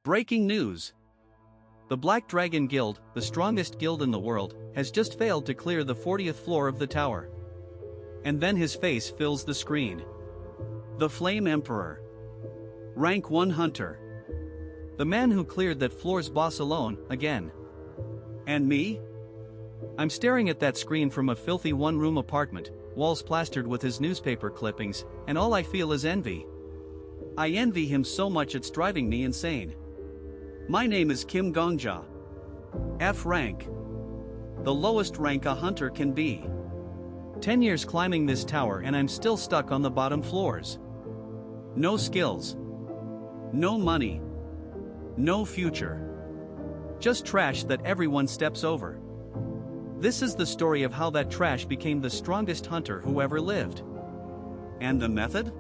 Breaking news! The Black Dragon Guild, the strongest guild in the world, has just failed to clear the 40th floor of the tower. And then his face fills the screen. The Flame Emperor. Rank 1 Hunter. The man who cleared that floor's boss alone, again. And me? I'm staring at that screen from a filthy one-room apartment, walls plastered with his newspaper clippings, and all I feel is envy. I envy him so much it's driving me insane. My name is Kim Gongja. F rank. The lowest rank a hunter can be. 10 years climbing this tower and I'm still stuck on the bottom floors. No skills. No money. No future. Just trash that everyone steps over. This is the story of how that trash became the strongest hunter who ever lived. And the method?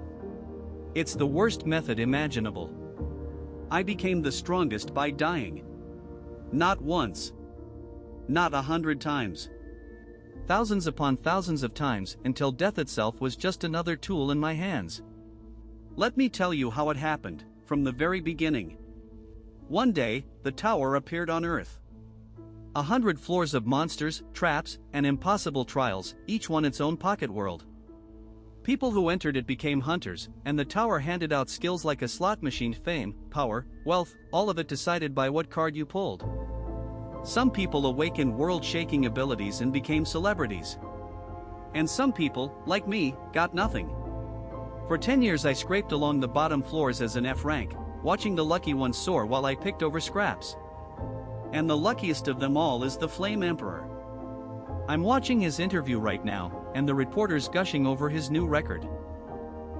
It's the worst method imaginable. I became the strongest by dying. Not once. Not 100 times. Thousands upon thousands of times until death itself was just another tool in my hands. Let me tell you how it happened, from the very beginning. One day, the tower appeared on Earth. 100 floors of monsters, traps, and impossible trials, each one its own pocket world. People who entered it became hunters, and the tower handed out skills like a slot machine: fame, power, wealth, all of it decided by what card you pulled. Some people awakened world-shaking abilities and became celebrities. And some people, like me, got nothing. For 10 years I scraped along the bottom floors as an F rank, watching the lucky ones soar while I picked over scraps. And the luckiest of them all is the Flame Emperor. I'm watching his interview right now, and the reporter's gushing over his new record.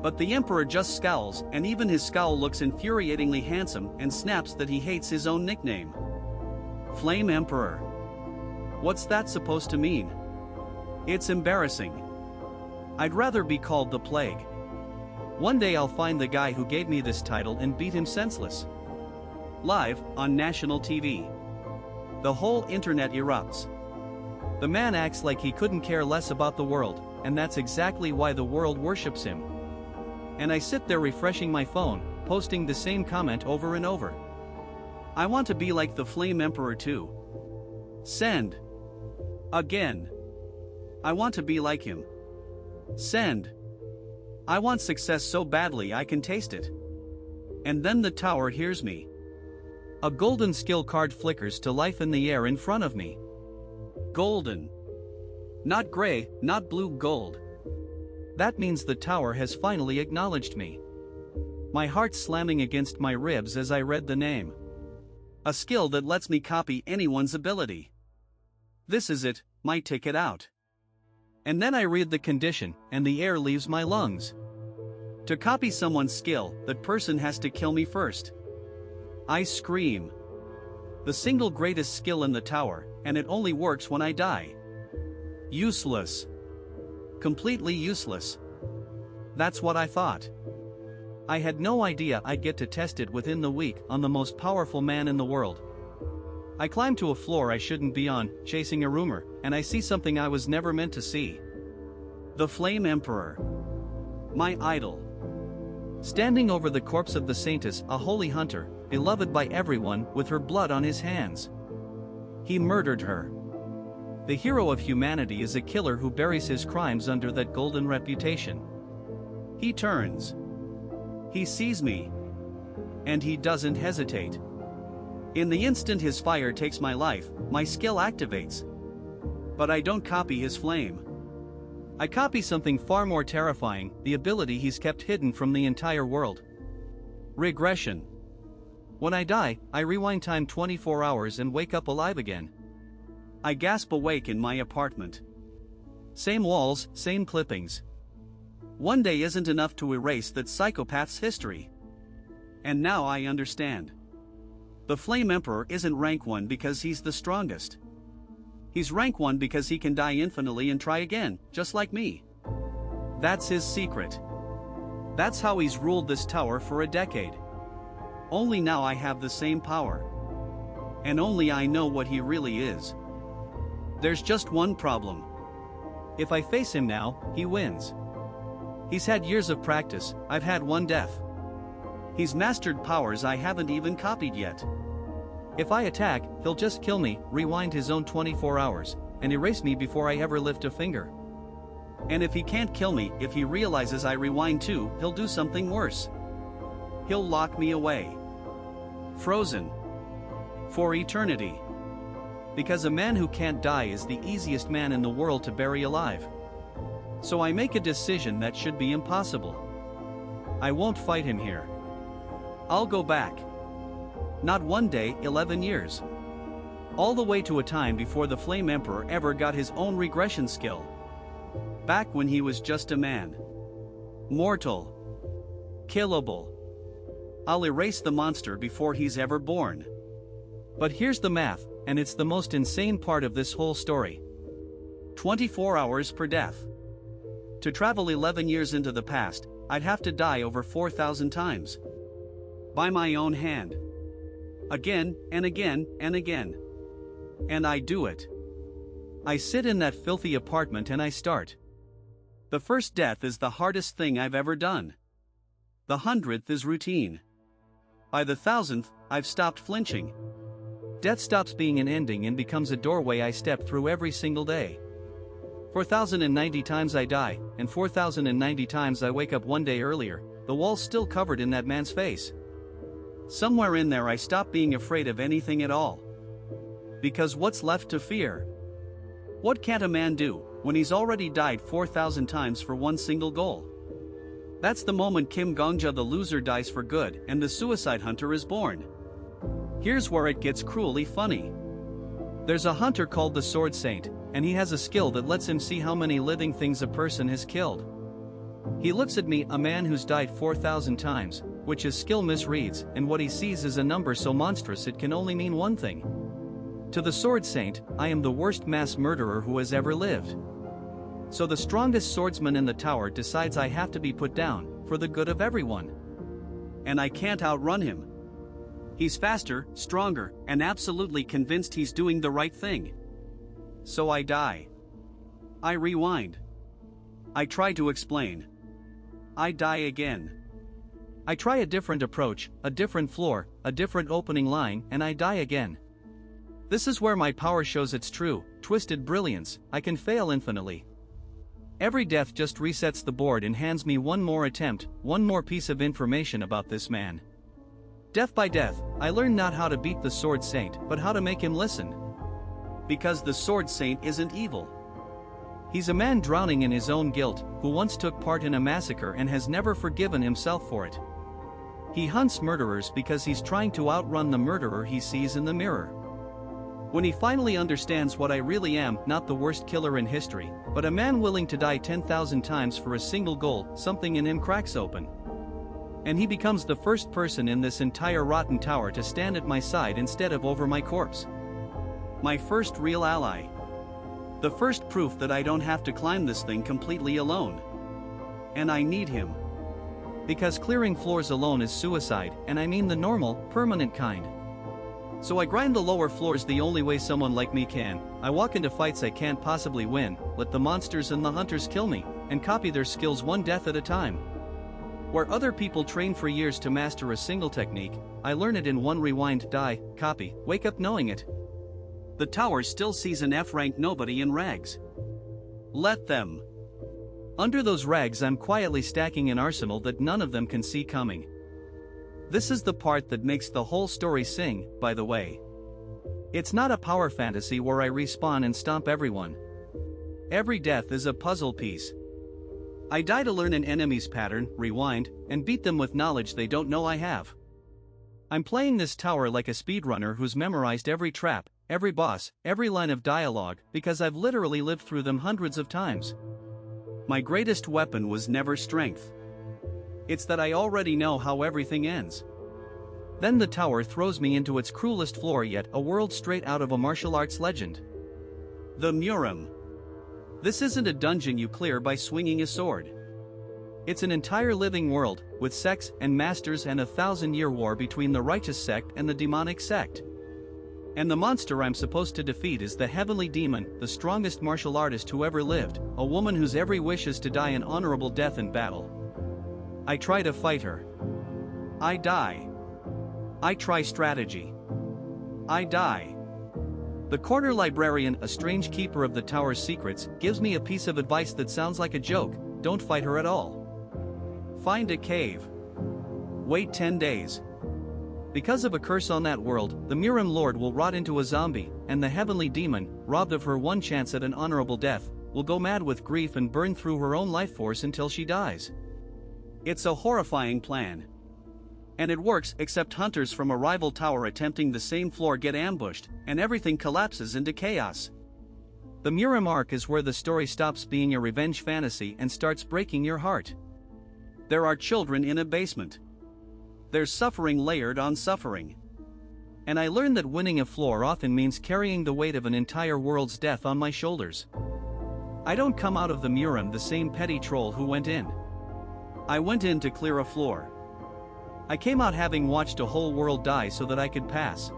But the Emperor just scowls, and even his scowl looks infuriatingly handsome, and snaps that he hates his own nickname. Flame Emperor. What's that supposed to mean? It's embarrassing. I'd rather be called the Plague. One day I'll find the guy who gave me this title and beat him senseless. Live, on national TV. The whole internet erupts. The man acts like he couldn't care less about the world, and that's exactly why the world worships him. And I sit there refreshing my phone, posting the same comment over and over. I want to be like the Flame Emperor too. Send. Again. I want to be like him. Send. I want success so badly I can taste it. And then the tower hears me. A golden skill card flickers to life in the air in front of me. Golden. Not gray, not blue, gold. That means the tower has finally acknowledged me. My heart slamming against my ribs as I read the name. A skill that lets me copy anyone's ability. This is it, my ticket out. And then I read the condition, and the air leaves my lungs. To copy someone's skill, that person has to kill me first. I scream. The single greatest skill in the tower, and it only works when I die. Useless. Completely useless. That's what I thought. I had no idea I'd get to test it within the week on the most powerful man in the world. I climb to a floor I shouldn't be on, chasing a rumor, and I see something I was never meant to see. The Flame Emperor. My idol. Standing over the corpse of the saintess, a holy hunter, beloved by everyone, with her blood on his hands. He murdered her. The hero of humanity is a killer who buries his crimes under that golden reputation. He turns. He sees me. And he doesn't hesitate. In the instant his fire takes my life, my skill activates. But I don't copy his flame. I copy something far more terrifying, the ability he's kept hidden from the entire world. Regression. When I die, I rewind time 24 hours and wake up alive again. I gasp awake in my apartment. Same walls, same clippings. One day isn't enough to erase that psychopath's history. And now I understand. The Flame Emperor isn't rank 1 because he's the strongest. He's rank 1 because he can die infinitely and try again, just like me. That's his secret. That's how he's ruled this tower for a decade. Only now I have the same power. And only I know what he really is. There's just one problem. If I face him now, he wins. He's had years of practice, I've had one death. He's mastered powers I haven't even copied yet. If I attack, he'll just kill me, rewind his own 24 hours, and erase me before I ever lift a finger. And if he can't kill me, if he realizes I rewind too, he'll do something worse. He'll lock me away. Frozen. For eternity. Because a man who can't die is the easiest man in the world to bury alive. So I make a decision that should be impossible. I won't fight him here. I'll go back. Not one day, 11 years. All the way to a time before the Flame Emperor ever got his own regression skill. Back when he was just a man. Mortal. Killable. I'll erase the monster before he's ever born. But here's the math, and it's the most insane part of this whole story. 24 hours per death. To travel 11 years into the past, I'd have to die over 4,000 times. By my own hand. Again, and again, and again. And I do it. I sit in that filthy apartment and I start. The first death is the hardest thing I've ever done. The 100th is routine. By the 1,000th, I've stopped flinching. Death stops being an ending and becomes a doorway I step through every single day. 4,090 times I die, and 4,090 times I wake up one day earlier, the wall's still covered in that man's face. Somewhere in there I stop being afraid of anything at all. Because what's left to fear? What can't a man do, when he's already died 4,000 times for one single goal? That's the moment Kim Gongja the loser dies for good and the suicide hunter is born. Here's where it gets cruelly funny. There's a hunter called the Sword Saint, and he has a skill that lets him see how many living things a person has killed. He looks at me, a man who's died 4,000 times, which his skill misreads, and what he sees is a number so monstrous it can only mean one thing. To the Sword Saint, I am the worst mass murderer who has ever lived. So the strongest swordsman in the tower decides I have to be put down, for the good of everyone. And I can't outrun him. He's faster, stronger, and absolutely convinced he's doing the right thing. So I die. I rewind. I try to explain. I die again. I try a different approach, a different floor, a different opening line, and I die again. This is where my power shows its true, twisted brilliance. I can fail infinitely. Every death just resets the board and hands me one more attempt, one more piece of information about this man. Death by death, I learn not how to beat the Sword Saint, but how to make him listen. Because the Sword Saint isn't evil. He's a man drowning in his own guilt, who once took part in a massacre and has never forgiven himself for it. He hunts murderers because he's trying to outrun the murderer he sees in the mirror. When he finally understands what I really am, not the worst killer in history, but a man willing to die 10,000 times for a single goal, something in him cracks open. And he becomes the first person in this entire rotten tower to stand at my side instead of over my corpse. My first real ally. The first proof that I don't have to climb this thing completely alone. And I need him. Because clearing floors alone is suicide, and I mean the normal, permanent kind. So I grind the lower floors the only way someone like me can. I walk into fights I can't possibly win, let the monsters and the hunters kill me, and copy their skills one death at a time. Where other people train for years to master a single technique, I learn it in one rewind, die, copy, wake up knowing it. The tower still sees an F-rank nobody in rags. Let them. Under those rags I'm quietly stacking an arsenal that none of them can see coming. This is the part that makes the whole story sing, by the way. It's not a power fantasy where I respawn and stomp everyone. Every death is a puzzle piece. I die to learn an enemy's pattern, rewind, and beat them with knowledge they don't know I have. I'm playing this tower like a speedrunner who's memorized every trap, every boss, every line of dialogue, because I've literally lived through them hundreds of times. My greatest weapon was never strength. It's that I already know how everything ends. Then the tower throws me into its cruelest floor yet, a world straight out of a martial arts legend. The Murim. This isn't a dungeon you clear by swinging a sword. It's an entire living world, with sects and masters and a 1,000-year war between the righteous sect and the demonic sect. And the monster I'm supposed to defeat is the heavenly demon, the strongest martial artist who ever lived, a woman whose every wish is to die an honorable death in battle. I try to fight her. I die. I try strategy. I die. The corner librarian, a strange keeper of the tower's secrets, gives me a piece of advice that sounds like a joke: don't fight her at all. Find a cave. Wait 10 days. Because of a curse on that world, the Miram Lord will rot into a zombie, and the heavenly demon, robbed of her one chance at an honorable death, will go mad with grief and burn through her own life force until she dies. It's a horrifying plan. And it works, except hunters from a rival tower attempting the same floor get ambushed, and everything collapses into chaos. The Miram arc is where the story stops being a revenge fantasy and starts breaking your heart. There are children in a basement. There's suffering layered on suffering. And I learned that winning a floor often means carrying the weight of an entire world's death on my shoulders. I don't come out of the Miram the same petty troll who went in. I went in to clear a floor. I came out having watched a whole world die so that I could pass.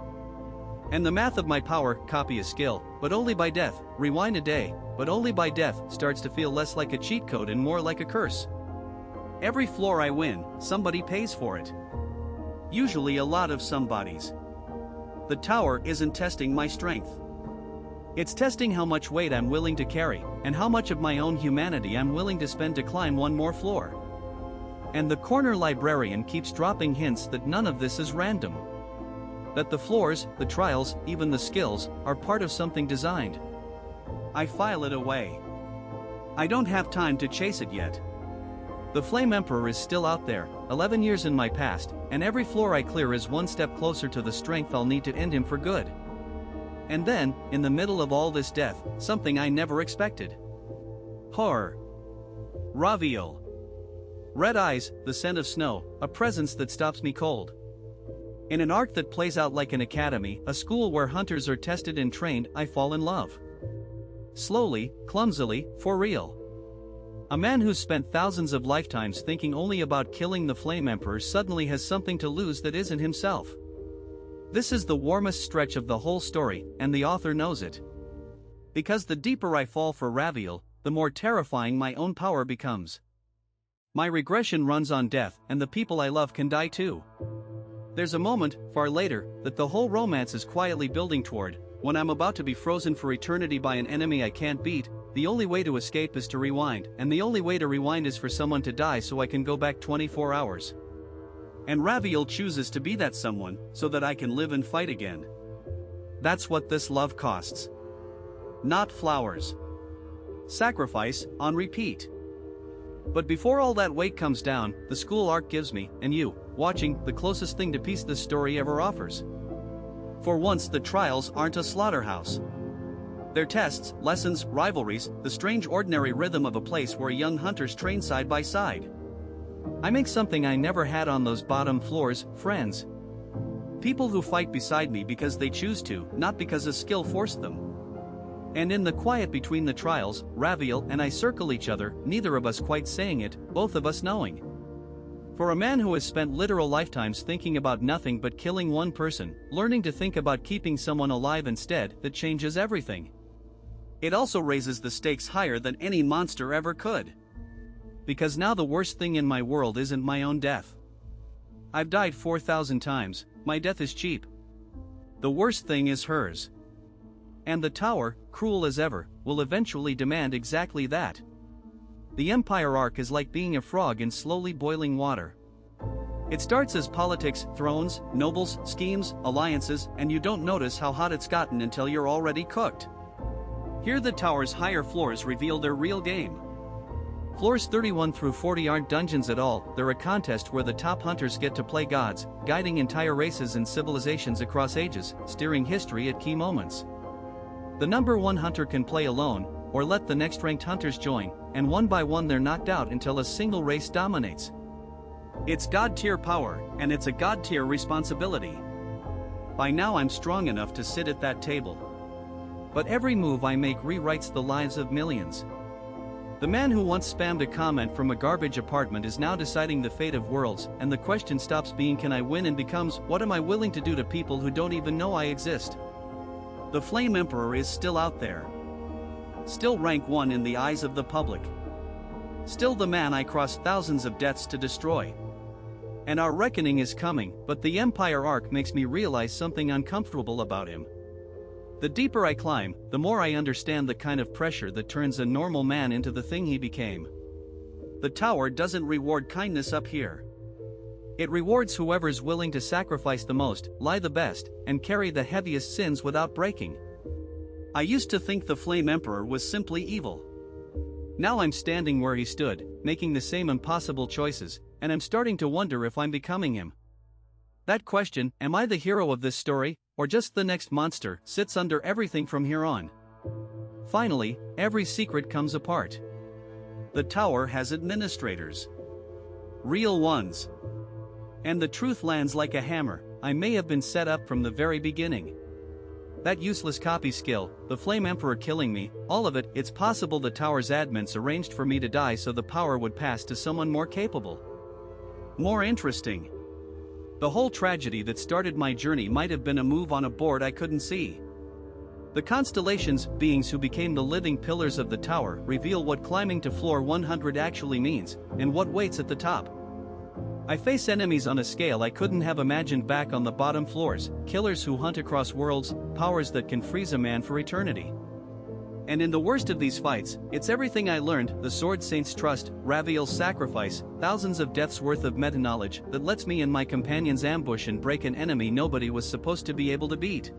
And the math of my power, copy a skill, but only by death, rewind a day, but only by death, starts to feel less like a cheat code and more like a curse. Every floor I win, somebody pays for it. Usually a lot of somebodies. The tower isn't testing my strength. It's testing how much weight I'm willing to carry, and how much of my own humanity I'm willing to spend to climb one more floor. And the corner librarian keeps dropping hints that none of this is random. That the floors, the trials, even the skills, are part of something designed. I file it away. I don't have time to chase it yet. The Flame Emperor is still out there, 11 years in my past, and every floor I clear is one step closer to the strength I'll need to end him for good. And then, in the middle of all this death, something I never expected. Horror. Reveal. Red eyes, the scent of snow, a presence that stops me cold. In an arc that plays out like an academy, a school where hunters are tested and trained, I fall in love. Slowly, clumsily, for real. A man who's spent thousands of lifetimes thinking only about killing the Flame Emperor suddenly has something to lose that isn't himself. This is the warmest stretch of the whole story, and the author knows it. Because the deeper I fall for Reveal, the more terrifying my own power becomes. My regression runs on death, and the people I love can die too. There's a moment, far later, that the whole romance is quietly building toward, when I'm about to be frozen for eternity by an enemy I can't beat. The only way to escape is to rewind, and the only way to rewind is for someone to die so I can go back 24 hours. And Reveal chooses to be that someone, so that I can live and fight again. That's what this love costs. Not flowers. Sacrifice, on repeat. But before all that weight comes down, the school arc gives me, and you, watching, the closest thing to peace this story ever offers. For once, the trials aren't a slaughterhouse. They're tests, lessons, rivalries, the strange ordinary rhythm of a place where young hunters train side by side. I make something I never had on those bottom floors, friends. People who fight beside me because they choose to, not because a skill forced them. And in the quiet between the trials, Reveal and I circle each other, neither of us quite saying it, both of us knowing. For a man who has spent literal lifetimes thinking about nothing but killing one person, learning to think about keeping someone alive instead, that changes everything. It also raises the stakes higher than any monster ever could. Because now the worst thing in my world isn't my own death. I've died 4,000 times, my death is cheap. The worst thing is hers. And the tower, cruel as ever, will eventually demand exactly that. The Empire arc is like being a frog in slowly boiling water. It starts as politics, thrones, nobles, schemes, alliances, and you don't notice how hot it's gotten until you're already cooked. Here the tower's higher floors reveal their real game. Floors 31 through 40 aren't dungeons at all, they're a contest where the top hunters get to play gods, guiding entire races and civilizations across ages, steering history at key moments. The number one hunter can play alone, or let the next ranked hunters join, and one by one they're knocked out until a single race dominates. It's god-tier power, and it's a god-tier responsibility. By now I'm strong enough to sit at that table. But every move I make rewrites the lives of millions. The man who once spammed a comment from a garbage apartment is now deciding the fate of worlds, and the question stops being can I win and becomes what am I willing to do to people who don't even know I exist. The Flame Emperor is still out there. Still rank 1 in the eyes of the public. Still the man I crossed thousands of deaths to destroy. And our reckoning is coming, but the Empire arc makes me realize something uncomfortable about him. The deeper I climb, the more I understand the kind of pressure that turns a normal man into the thing he became. The tower doesn't reward kindness up here. It rewards whoever's willing to sacrifice the most, lie the best, and carry the heaviest sins without breaking. I used to think the Flame Emperor was simply evil. Now I'm standing where he stood, making the same impossible choices, and I'm starting to wonder if I'm becoming him. That question, am I the hero of this story, or just the next monster, sits under everything from here on. Finally, every secret comes apart. The tower has administrators. Real ones. And the truth lands like a hammer. I may have been set up from the very beginning. That useless copy skill, the Flame Emperor killing me, all of it, it's possible the tower's admins arranged for me to die so the power would pass to someone more capable. More interesting. The whole tragedy that started my journey might have been a move on a board I couldn't see. The constellations, beings who became the living pillars of the tower, reveal what climbing to floor 100 actually means, and what waits at the top. I face enemies on a scale I couldn't have imagined back on the bottom floors, killers who hunt across worlds, powers that can freeze a man for eternity. And in the worst of these fights, it's everything I learned, the Sword Saint's trust, Raviel's sacrifice, thousands of deaths worth of meta-knowledge that lets me and my companions ambush and break an enemy nobody was supposed to be able to beat.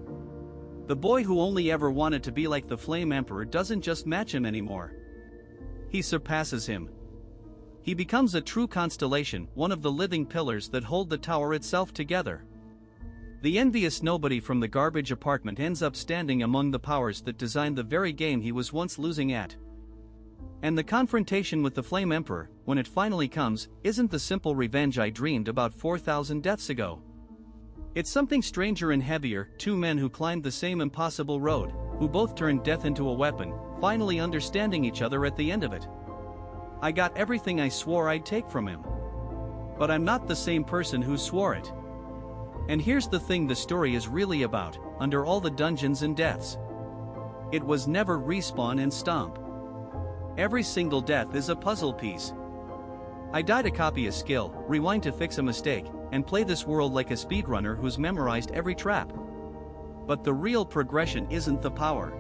The boy who only ever wanted to be like the Flame Emperor doesn't just match him anymore. He surpasses him. He becomes a true constellation, one of the living pillars that hold the tower itself together. The envious nobody from the garbage apartment ends up standing among the powers that designed the very game he was once losing at. And the confrontation with the Flame Emperor, when it finally comes, isn't the simple revenge I dreamed about 4,000 deaths ago. It's something stranger and heavier, two men who climbed the same impossible road, who both turned death into a weapon, finally understanding each other at the end of it. I got everything I swore I'd take from him. But I'm not the same person who swore it. And here's the thing the story is really about, under all the dungeons and deaths. It was never respawn and stomp. Every single death is a puzzle piece. I die to copy a skill, rewind to fix a mistake, and play this world like a speedrunner who's memorized every trap. But the real progression isn't the power.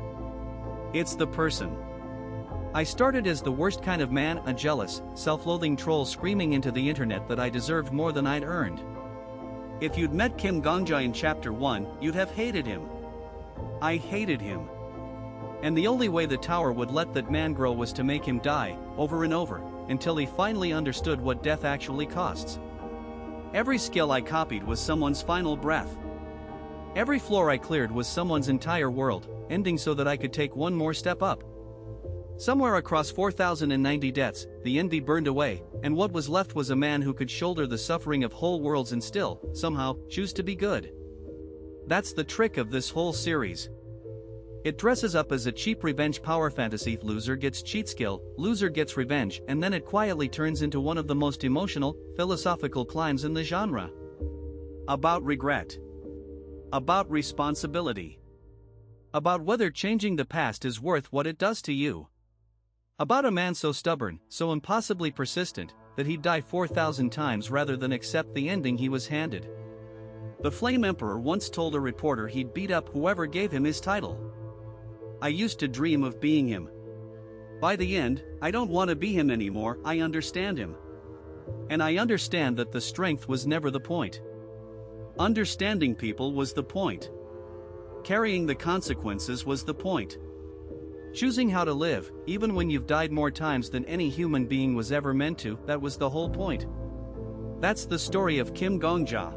It's the person. I started as the worst kind of man, a jealous, self-loathing troll screaming into the internet that I deserved more than I'd earned. If you'd met Kim Gongja in Chapter 1, you'd have hated him. I hated him. And the only way the tower would let that man grow was to make him die, over and over, until he finally understood what death actually costs. Every skill I copied was someone's final breath. Every floor I cleared was someone's entire world, ending so that I could take one more step up. Somewhere across 4,090 deaths, the envy burned away, and what was left was a man who could shoulder the suffering of whole worlds and still, somehow, choose to be good. That's the trick of this whole series. It dresses up as a cheap revenge power fantasy. Loser gets cheat skill, loser gets revenge, and then it quietly turns into one of the most emotional, philosophical climbs in the genre. About regret. About responsibility. About whether changing the past is worth what it does to you. About a man so stubborn, so impossibly persistent, that he'd die 4,000 times rather than accept the ending he was handed. The Flame Emperor once told a reporter he'd beat up whoever gave him his title. I used to dream of being him. By the end, I don't want to be him anymore. I understand him. And I understand that the strength was never the point. Understanding people was the point. Carrying the consequences was the point. Choosing how to live, even when you've died more times than any human being was ever meant to, that was the whole point. That's the story of Kim Gongja.